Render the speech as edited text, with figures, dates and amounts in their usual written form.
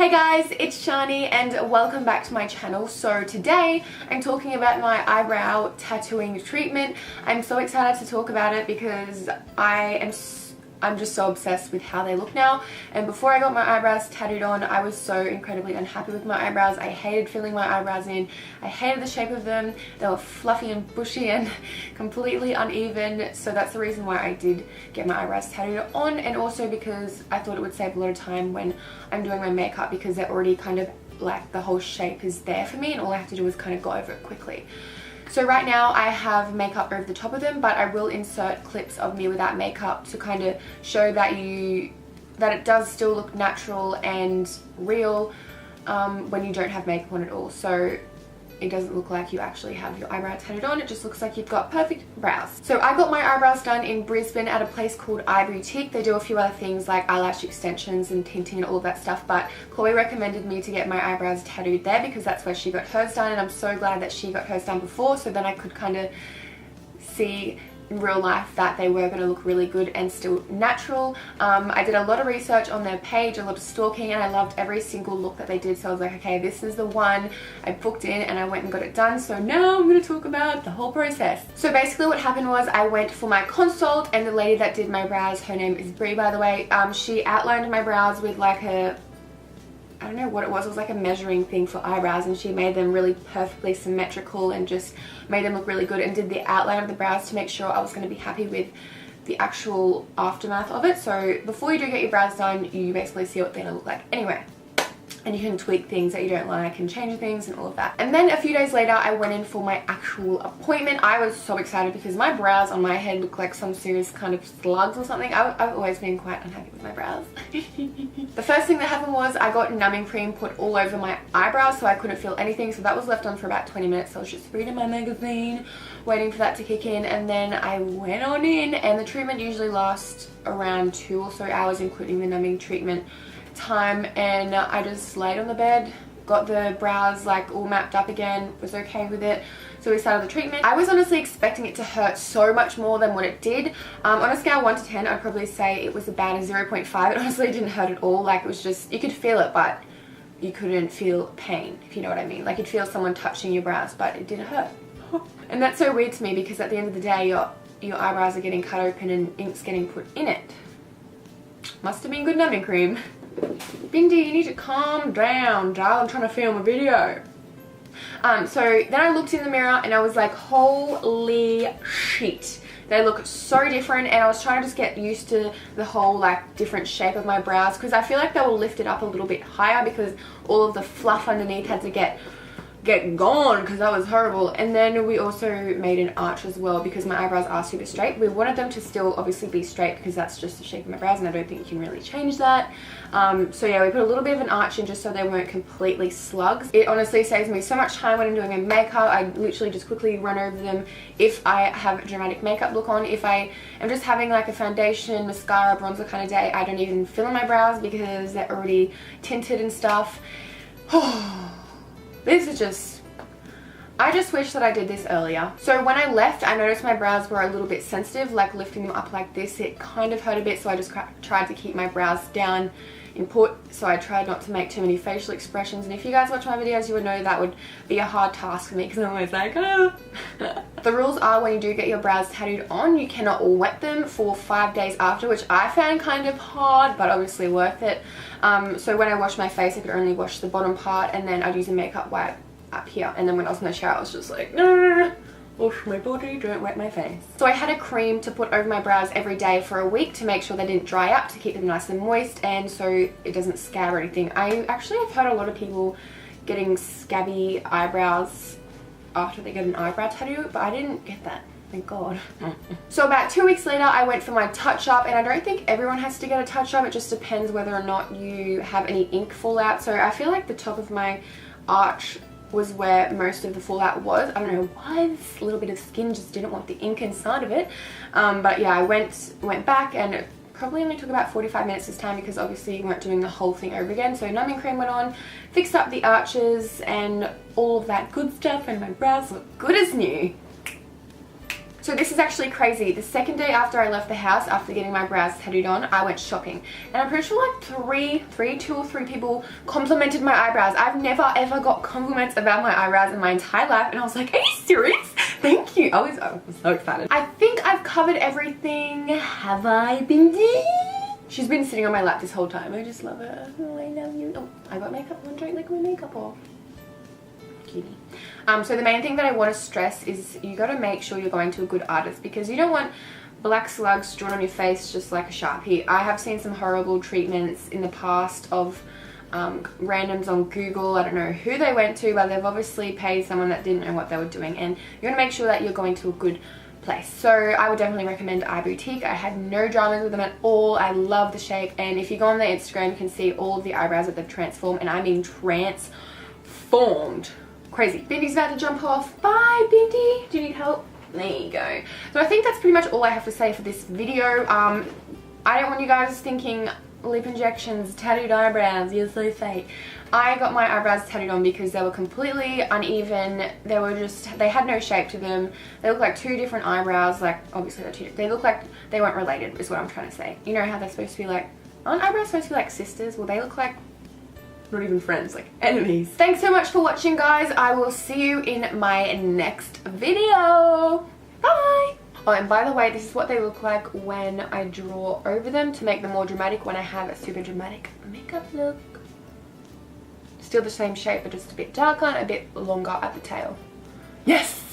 Hey guys, it's Shani and welcome back to my channel. So today I'm talking about my eyebrow tattooing treatment. I'm so excited to talk about it because I'm just so obsessed with how they look now. And before I got my eyebrows tattooed on, I was so incredibly unhappy with my eyebrows. I hated filling my eyebrows in. I hated the shape of them. They were fluffy and bushy and completely uneven. So that's the reason why I did get my eyebrows tattooed on, and also because I thought it would save a lot of time when I'm doing my makeup, because they're already kind of like the whole shape is there for me and all I have to do is kind of go over it quickly. So right now I have makeup over the top of them, but I will insert clips of me without makeup to kind of show that it does still look natural and real when you don't have makeup on at all. So it doesn't look like you actually have your eyebrow tattooed on, it just looks like you've got perfect brows. So I got my eyebrows done in Brisbane at a place called Eyebrow. They do a few other things like eyelash extensions and tinting and all of that stuff, but Chloe recommended me to get my eyebrows tattooed there because that's where she got hers done, and I'm so glad that she got hers done before, so then I could kind of see in real life that they were going to look really good and still natural. I did a lot of research on their page, a lot of stalking, and I loved every single look that they did, so I was like, okay, this is the one. I booked in and I went and got it done, so now I'm going to talk about the whole process. So basically what happened was I went for my consult, and the lady that did my brows, her name is Brie by the way, she outlined my brows with like I don't know what it was like a measuring thing for eyebrows, and she made them really perfectly symmetrical and just made them look really good, and did the outline of the brows to make sure I was going to be happy with the actual aftermath of it. So before you do get your brows done, you basically see what they're going to look like anyway. And you can tweak things that you don't like and change things and all of that. And then a few days later I went in for my actual appointment. I was so excited because my brows on my head look like some serious kind of slugs or something. I've always been quite unhappy with my brows. The first thing that happened was I got numbing cream put all over my eyebrows so I couldn't feel anything, so that was left on for about 20 minutes. So I was just reading my magazine, waiting for that to kick in, and then I went on in, and the treatment usually lasts around 2 or so hours including the numbing treatment time, and I just laid on the bed, got the brows like all mapped up again, was okay with it, so we started the treatment. I was honestly expecting it to hurt so much more than what it did. On a scale of 1 to 10 I'd probably say it was about a 0.5. It honestly didn't hurt at all. Like, it was just, you could feel it but you couldn't feel pain, if you know what I mean. Like, you'd feel someone touching your brows but it didn't hurt. And that's so weird to me because at the end of the day your eyebrows are getting cut open and ink's getting put in it. Must have been good numbing cream. Bindi, you need to calm down, darling. I'm trying to film a video. So then I looked in the mirror and I was like, holy shit. They look so different, and I was trying to just get used to the whole like different shape of my brows because I feel like they were lifted up a little bit higher because all of the fluff underneath had to get gone because that was horrible. And then we also made an arch as well because my eyebrows are super straight. We wanted them to still obviously be straight because that's just the shape of my brows and I don't think you can really change that. So yeah, we put a little bit of an arch in just so they weren't completely slugs. It honestly saves me so much time when I'm doing my makeup. I literally just quickly run over them if I have a dramatic makeup look on. If I am just having like a foundation, mascara, bronzer kind of day, I don't even fill in my brows because they're already tinted and stuff. This is just, I just wish that I did this earlier. So when I left, I noticed my brows were a little bit sensitive, like lifting them up like this, it kind of hurt a bit, so I just tried to keep my brows down in put, so I tried not to make too many facial expressions. And if you guys watch my videos, you would know that would be a hard task for me because I'm always like, oh. The rules are when you do get your brows tattooed on, you cannot wet them for 5 days after, which I found kind of hard, but obviously worth it. So when I washed my face, I could only wash the bottom part, and then I'd use a makeup wipe up here. And then when I was in the shower, I was just like, no, wash my body, don't wet my face. So I had a cream to put over my brows every day for a week to make sure they didn't dry up, to keep them nice and moist, and so it doesn't scab or anything. I actually have heard a lot of people getting scabby eyebrows after they get an eyebrow tattoo, but I didn't get that. Thank God. So about 2 weeks later I went for my touch-up, and I don't think everyone has to get a touch-up. It just depends whether or not you have any ink fallout. So I feel like the top of my arch was where most of the fallout was. I don't know why, this little bit of skin just didn't want the ink inside of it. But yeah, I went back, and it probably only took about 45 minutes this time because obviously we weren't doing the whole thing over again. So numbing cream went on, fixed up the arches and all of that good stuff, and my brows look good as new. So this is actually crazy. The second day after I left the house, after getting my brows tattooed on, I went shopping. And I'm pretty sure like two or three people complimented my eyebrows. I've never ever got compliments about my eyebrows in my entire life. And I was like, are you serious? Thank you. I was so excited. I think I've covered everything. Have I, Bindi? She's been sitting on my lap this whole time. I just love her. Oh, I love you. Oh, I got makeup on. Don't lick my makeup off. Cutie. So the main thing that I want to stress is you got to make sure you're going to a good artist, because you don't want black slugs drawn on your face just like a Sharpie. I have seen some horrible treatments in the past of randoms on Google. I don't know who they went to, but they've obviously paid someone that didn't know what they were doing, and you want to make sure that you're going to a good place. So I would definitely recommend iBoutique. I had no dramas with them at all. I love the shape, and if you go on their Instagram you can see all of the eyebrows that they've transformed, and I mean transformed. Crazy. Bindi's about to jump off. Bye, Bindi. Do you need help? There you go. So I think that's pretty much all I have to say for this video. I don't want you guys thinking lip injections, tattooed eyebrows, you're so fake. I got my eyebrows tattooed on because they were completely uneven. They had no shape to them. They look like two different eyebrows. Like, obviously they're two. They look like they weren't related is what I'm trying to say. You know how they're supposed to be like, aren't eyebrows supposed to be like sisters? Well, they look like not even friends, like enemies. Thanks so much for watching, guys. I will see you in my next video. Bye. Oh, and by the way, this is what they look like when I draw over them to make them more dramatic when I have a super dramatic makeup look. Still the same shape, but just a bit darker and a bit longer at the tail. Yes!